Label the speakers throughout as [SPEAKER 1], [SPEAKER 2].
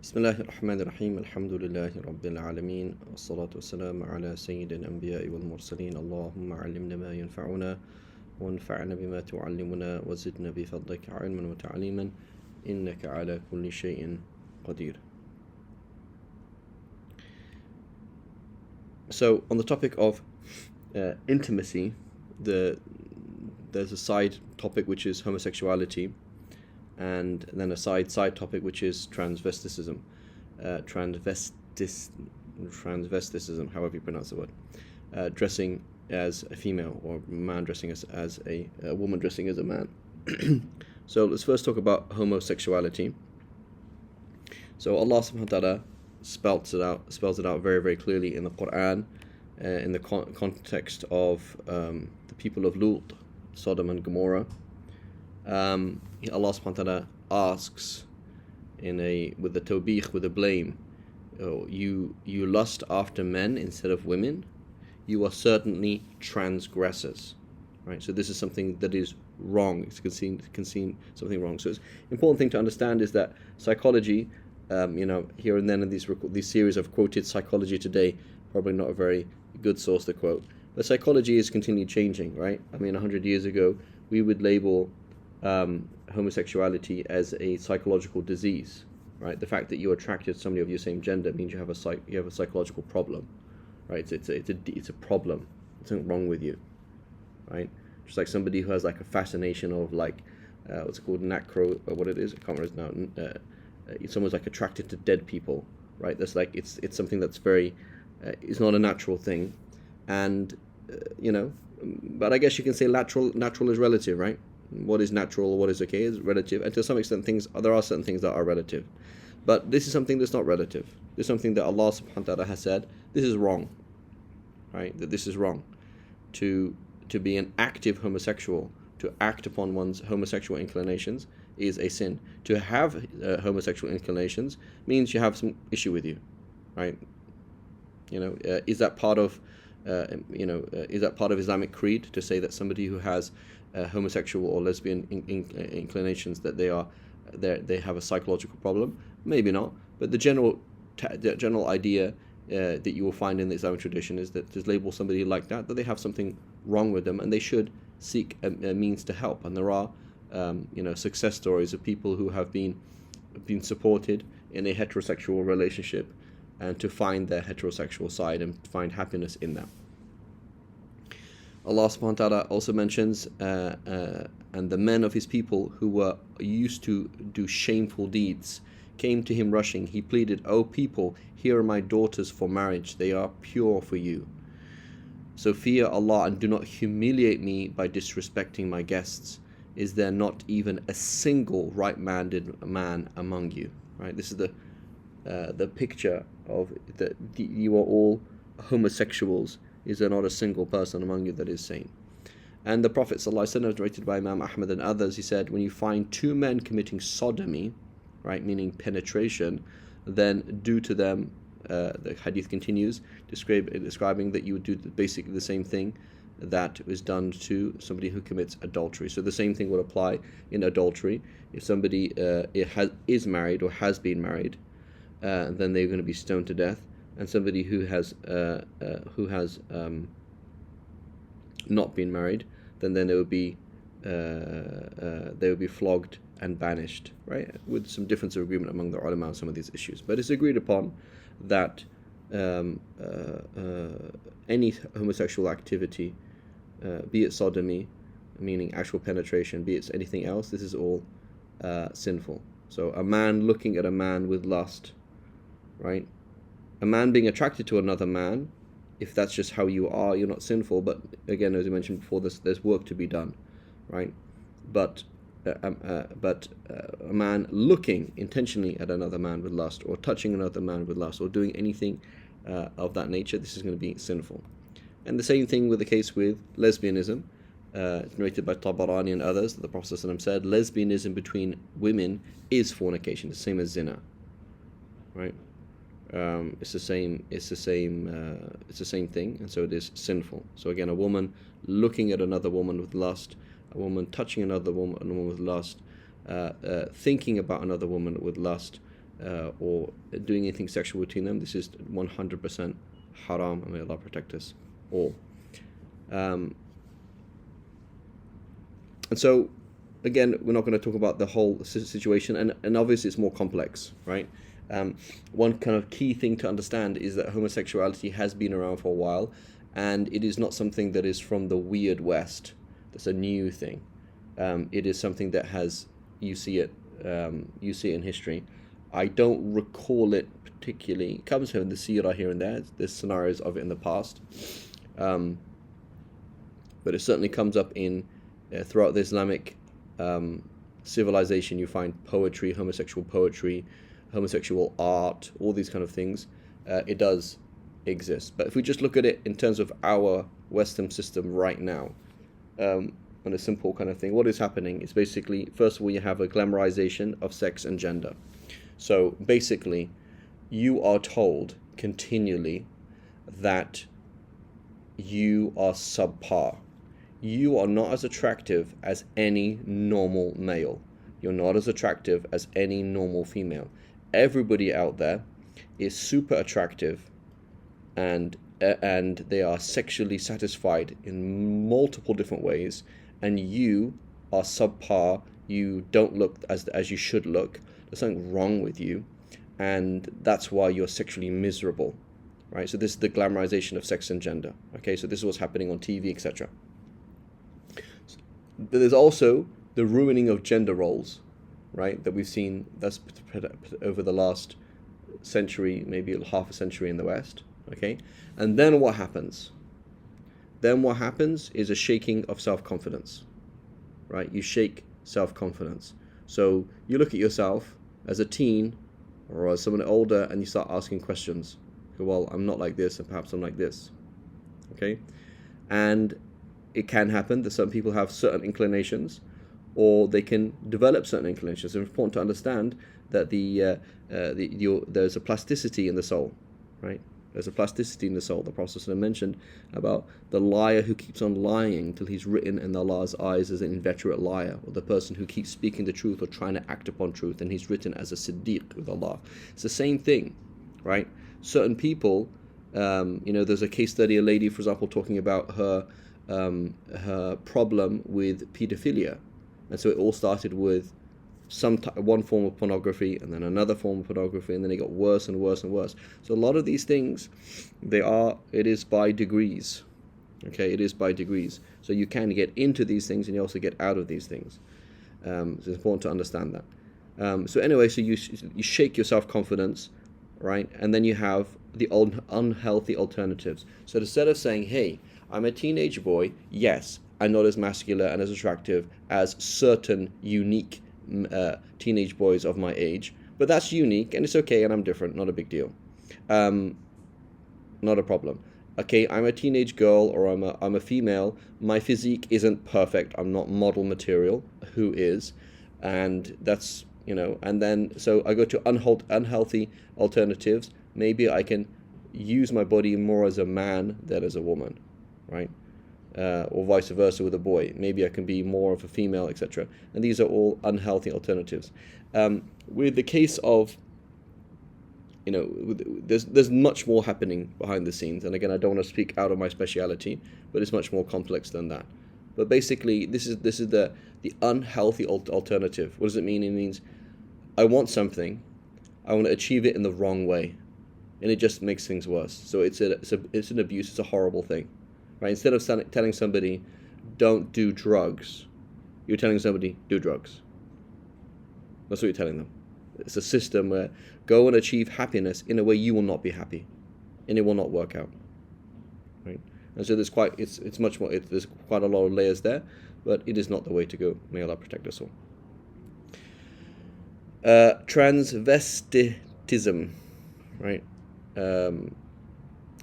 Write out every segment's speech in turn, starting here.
[SPEAKER 1] بسم الله الرحمن الرحيم الحمد لله رب العالمين والصلاة والسلام على سيد الأنبياء والمرسلين اللهم علمنا ما ينفعنا وانفعنا بما تعلمنا وزدنا بفضلك علما وتعليما إنك على كل شيء قدير. So on the topic of intimacy, there's a side topic which is homosexuality, and then a side topic which is transvestitism, transvestitism, however you pronounce the word, dressing as a female, or man dressing as a woman dressing as a man. So let's first talk about homosexuality. So Allah subhanahu wa ta'ala spells it out very, very clearly in the Quran, in the context of the people of Lut, Sodom and Gomorrah. Allah subhanahu wa ta'ala asks with the tawbih, with the blame, you lust after men instead of women, you are certainly transgressors, right? So this is something that is wrong. It's conceived something wrong. So it's important thing to understand is that psychology, here and then in these series I've quoted psychology today, probably not a very good source to quote, but psychology is continually changing, right? I mean, 100 years ago we would label homosexuality as a psychological disease, right? The fact that you're attracted to somebody of your same gender means you have a psychological problem, right? It's a problem. There's something wrong with you, right? Just like somebody who has like a fascination of what's it called, necro, or what it is, I can't remember now. Someone's like attracted to dead people, right? That's like it's something that's very, it's not a natural thing, and but I guess you can say natural is relative, right? What is natural or what is okay is relative, and to some extent there are certain things that are relative, but this is something that's not relative. This is something that Allah subhanahu wa ta'ala has said this is wrong, right? That this is wrong. To be an active homosexual, to act upon one's homosexual inclinations is a sin. To have homosexual inclinations means you have some issue with you, right? Is that part of Islamic creed to say that somebody who has homosexual or lesbian inclinations that they have a psychological problem? Maybe not, but the general idea that you will find in the Islamic tradition is that to label somebody like that they have something wrong with them and they should seek a means to help. And there are success stories of people who have been supported in a heterosexual relationship and to find their heterosexual side and find happiness in that. Allah subhanahu wa ta'ala also mentions and the men of his people who were used to do shameful deeds came to him rushing. He pleaded, "O people, here are my daughters for marriage. They are pure for you. So fear Allah and do not humiliate me by disrespecting my guests. Is there not even a single right-minded man among you?" Right? This is the picture of that you are all homosexuals. Is there not a single person among you that is sane? And the Prophet ﷺ, narrated by Imam Ahmad and others, he said, when you find two men committing sodomy, right, meaning penetration, then do to them, the hadith continues, describing that you would do basically the same thing that was done to somebody who commits adultery. So the same thing would apply in adultery. If somebody is married or has been married, then they're going to be stoned to death. And somebody who has not been married, then they would be flogged and banished, right? With some difference of agreement among the ulama on some of these issues, but it's agreed upon that any homosexual activity, be it sodomy, meaning actual penetration, be it anything else, this is all sinful. So a man looking at a man with lust, right? A man being attracted to another man, if that's just how you are, you're not sinful. But again, as I mentioned before, there's work to be done, right? But a man looking intentionally at another man with lust, or touching another man with lust, or doing anything of that nature, this is going to be sinful. And the same thing with the case with lesbianism. It's narrated by Tabarani and others that the Prophet ﷺ said, lesbianism between women is fornication, the same as zina, right? It's the same thing, and so it is sinful. So again, a woman looking at another woman with lust, a woman touching another woman with lust, thinking about another woman with lust, or doing anything sexual between them. This is 100% haram, and may Allah protect us all. And so, again, we're not going to talk about the whole situation, and obviously it's more complex, right? One kind of key thing to understand is that homosexuality has been around for a while, and it is not something that is from the weird West. That's a new thing. It is something that you see it in history. I don't recall it particularly. It comes from the seerah here and there. There's scenarios of it in the past, but it certainly comes up in throughout the Islamic civilization. You find poetry, homosexual art, all these kind of things. It does exist. But if we just look at it in terms of our Western system right now, on a simple kind of thing, what is happening is basically, first of all, you have a glamorization of sex and gender. So basically, you are told continually that you are subpar. You are not as attractive as any normal male. You're not as attractive as any normal female. Everybody out there is super attractive, and they are sexually satisfied in multiple different ways, and you are subpar. You don't look as you should look. There's something wrong with you, and that's why you're sexually miserable, right? So this is the glamorization of sex and gender. Okay, so this is what's happening on TV, etc. But there's also the ruining of gender roles, right, that we've seen that's over the last century, maybe half a century in the West. Okay, and then what happens? Then what happens is a shaking of self-confidence, right? You shake self-confidence. So you look at yourself as a teen or as someone older, and you start asking questions. Well, I'm not like this, and perhaps I'm like this. Okay, and it can happen that some people have certain inclinations, or they can develop certain inclinations. It's important to understand that there's a plasticity in the soul, right? There's a plasticity in the soul. The Prophet mentioned about the liar who keeps on lying till he's written in Allah's eyes as an inveterate liar, or the person who keeps speaking the truth or trying to act upon truth, and he's written as a siddiq with Allah. It's the same thing, right? Certain people, there's a case study, a lady, for example, talking about her problem with pedophilia. And so it all started with one form of pornography, and then another form of pornography, and then it got worse and worse and worse. So a lot of these things, it is by degrees. Okay, it is by degrees. So you can get into these things, and you also get out of these things. So it's important to understand that. So anyway, so you shake your self-confidence, right? And then you have the unhealthy alternatives. So instead of saying, hey, I'm a teenage boy, yes, I'm not as masculine and as attractive as certain unique teenage boys of my age, but that's unique and it's okay, and I'm different, not a big deal, not a problem. Okay, I'm a teenage girl, or I'm a female, my physique isn't perfect, I'm not model material, who is? And that's, and then so I go to unhealthy alternatives. Maybe I can use my body more as a man than as a woman, right? Or vice versa with a boy. Maybe I can be more of a female, etc. And these are all unhealthy alternatives. With the case of, there's much more happening behind the scenes. And again, I don't want to speak out of my speciality, but it's much more complex than that. But basically, this is the unhealthy alternative. What does it mean? It means I want something, I want to achieve it in the wrong way, and it just makes things worse. So it's an abuse. It's a horrible thing. Right? Instead of telling somebody, don't do drugs, you're telling somebody, do drugs. That's what you're telling them. It's a system where go and achieve happiness in a way you will not be happy, and it will not work out. Right? And so there's quite a lot of layers there, but it is not the way to go. May Allah protect us all. Transvestitism, right?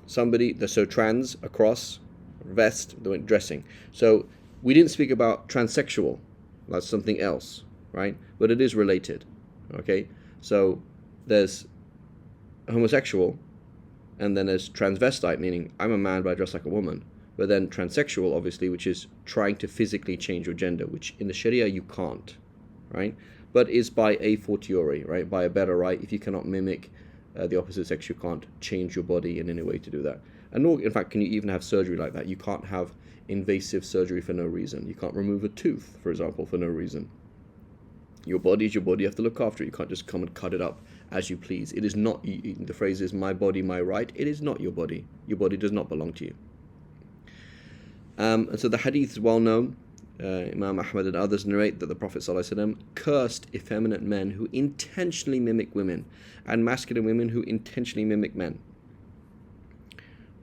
[SPEAKER 1] So trans, across, vest, dressing. So we didn't speak about transsexual. That's something else, right? But it is related. Okay, so there's homosexual, and then there's transvestite, meaning I'm a man but I dress like a woman. But then transsexual, obviously, which is trying to physically change your gender, which in the Sharia you can't, right? but is by a fortiori, right? By a better right. If you cannot mimic the opposite sex, you can't change your body in any way to do that. And nor, in fact, can you even have surgery like that. You can't have invasive surgery for no reason. You can't remove a tooth, for example, for no reason. Your body is your body. You have to look after it. You can't just come and cut it up as you please. It is not, the phrase is, my body, my right. It is not your body. Your body does not belong to you. And so the hadith is well known. Imam Ahmad and others narrate that the Prophet ﷺ cursed effeminate men who intentionally mimic women, and masculine women who intentionally mimic men.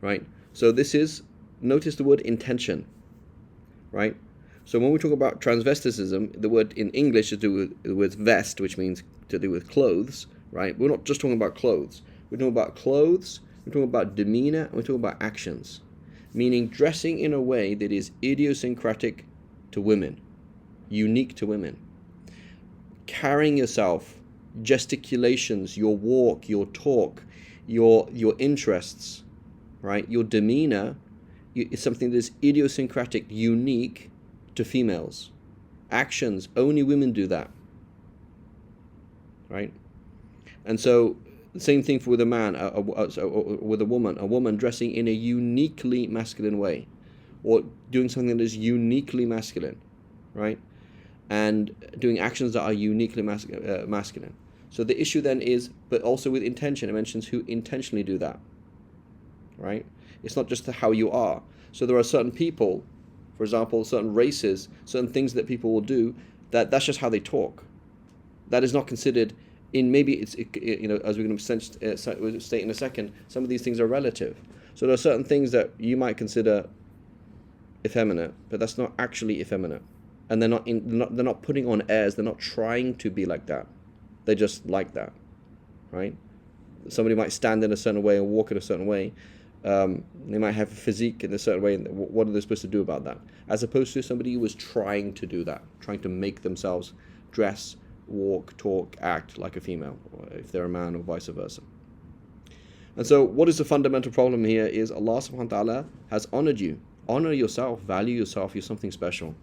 [SPEAKER 1] Right? So this is, notice the word intention. Right? So when we talk about transvestitism, the word in English is to do with the word vest, which means to do with clothes. Right? We're not just talking about clothes. We're talking about clothes, we're talking about demeanor, and we're talking about actions. Meaning dressing in a way that is idiosyncratic to women, unique to women. Carrying yourself, gesticulations, your walk, your talk, your interests, right? Your demeanor is something that is idiosyncratic, unique to females. Actions, only women do that, right? And so the same thing with a man, with a woman dressing in a uniquely masculine way, or doing something that is uniquely masculine, right? And doing actions that are uniquely masculine. So the issue then is, but also with intention, it mentions who intentionally do that, right? It's not just how you are. So there are certain people, for example, certain races, certain things that people will do, that's just how they talk. That is not considered in, maybe it's, as we're going to state in a second, some of these things are relative. So there are certain things that you might consider effeminate, but that's not actually effeminate. And they're not putting on airs, they're not trying to be like that. They're just like that, right? Somebody might stand in a certain way and walk in a certain way. They might have a physique in a certain way, and what are they supposed to do about that? As opposed to somebody who was trying to do that, trying to make themselves dress, walk, talk, act like a female, or if they're a man, or vice versa. And so what is the fundamental problem here is Allah subhanahu wa ta'ala has honored you. Honor yourself, value yourself, you're something special.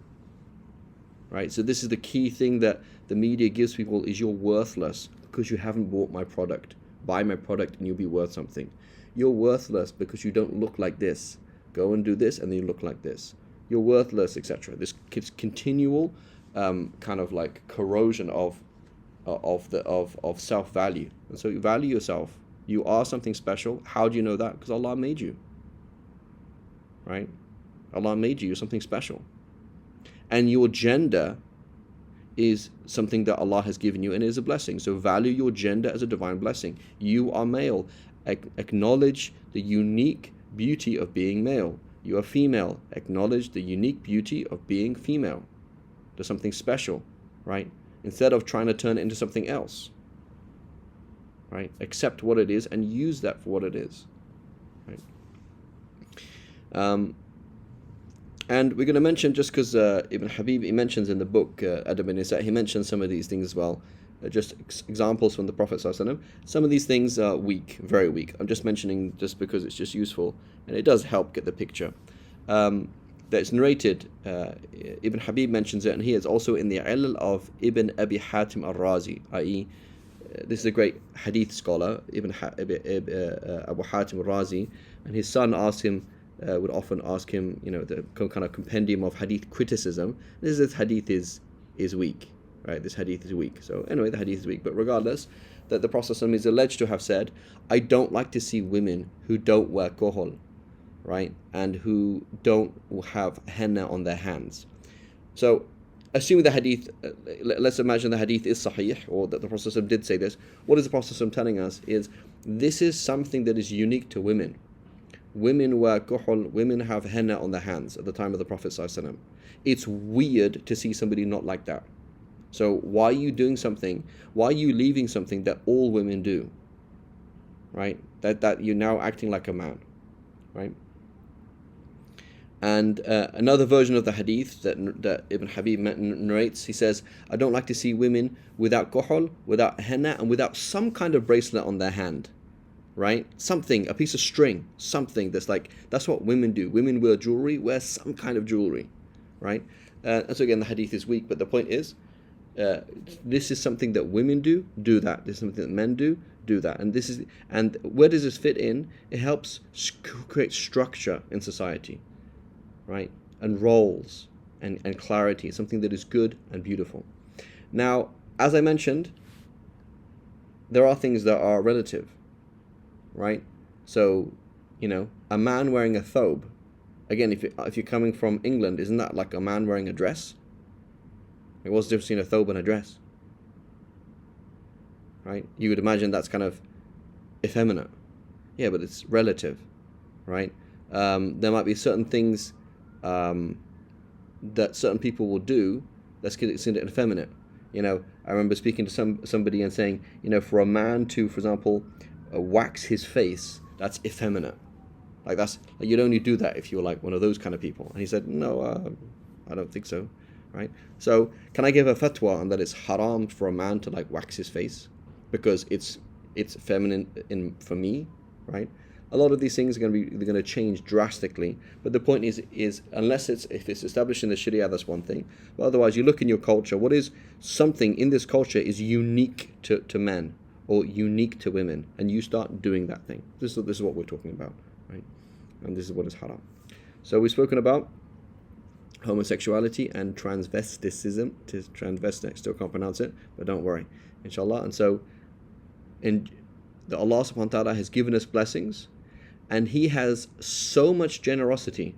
[SPEAKER 1] Right? So this is the key thing that the media gives people, is you're worthless because you haven't bought my product. Buy my product and you'll be worth something. You're worthless because you don't look like this. Go and do this and then you look like this. You're worthless, etc. This continual kind of like corrosion of self-value. And so you value yourself. You are something special. How do you know that? Because Allah made you. Right? Allah made you. You're something special. And your gender is something that Allah has given you and is a blessing. So value your gender as a divine blessing. You are male. Acknowledge the unique beauty of being male. You are female. Acknowledge the unique beauty of being female. There's something special, right? Instead of trying to turn it into something else, right? Accept what it is and use that for what it is, right? And we're going to mention, just because Ibn Habib, he mentions in the book Adab an-Nisa, he mentions some of these things as well, just examples from the Prophet ﷺ. Some of these things are weak, very weak. I'm just mentioning just because it's just useful, and it does help get the picture. That it's narrated, Ibn Habib mentions it, and he is also in the Ilal of Ibn Abi Hatim al-Razi, i.e. This is a great hadith scholar, Abu Hatim al-Razi, and his son asked him, would often ask him, the kind of compendium of hadith criticism. This hadith is weak, right? This hadith is weak. So anyway, the hadith is weak. But regardless, that the Prophet ﷺ is alleged to have said, I don't like to see women who don't wear kohol, right? And who don't have henna on their hands. So assuming the hadith, let's imagine the hadith is sahih, or that the Prophet ﷺ did say this. What is the Prophet ﷺ telling us is, this is something that is unique to women. Women wear kuhul, women have henna on their hands at the time of the Prophet ﷺ. It's weird to see somebody not like that. So why are you doing something? Why are you leaving something that all women do? Right? That you're now acting like a man. Right? And another version of the hadith that Ibn Habib narrates, he says, I don't like to see women without kuhul, without henna, and without some kind of bracelet on their hand. Right? Something, a piece of string, something that's what women do. Women wear jewelry, wear some kind of jewelry, right? And so again, the hadith is weak, but the point is, uh, this is something that women do that. This is something that men do that. And where does this fit in? It helps create structure in society, right? And roles and clarity, something that is good and beautiful. Now, as I mentioned, there are things that are relative, right? So, a man wearing a thobe, again, if you're coming from England, isn't that like a man wearing a dress? What's the difference between a thobe and a dress? Right? You would imagine that's kind of effeminate. Yeah, but it's relative, right? There might be certain things that certain people will do that's considered effeminate. I remember speaking to somebody and saying, for a man to, for example, wax his face, that's effeminate. Like you'd only do that if you were like one of those kind of people. And he said, no, I don't think so, right? So can I give a fatwa on that it's haram for a man to like wax his face because it's feminine for me, right? A lot of these things are going to change drastically, but the point is unless if it's established in the Sharia, that's one thing. But otherwise, you look in your culture, what is something in this culture is unique to men or unique to women, and you start doing that thing. This is what we're talking about, right? And this is what is haram. So we've spoken about homosexuality and transvestitism. It is transvestite, still can't pronounce it, but don't worry, inshallah. And so, Allah subhanahu wa ta'ala has given us blessings, and He has so much generosity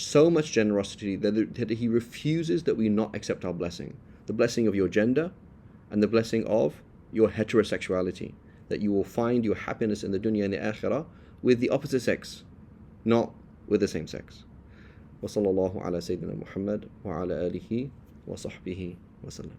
[SPEAKER 1] that He refuses that we not accept our blessing. The blessing of your gender and the blessing of your heterosexuality, that you will find your happiness in the dunya and the akhirah with the opposite sex, not with the same sex. وصلى الله على سيدنا محمد وعلى آله وصحبه وسلم.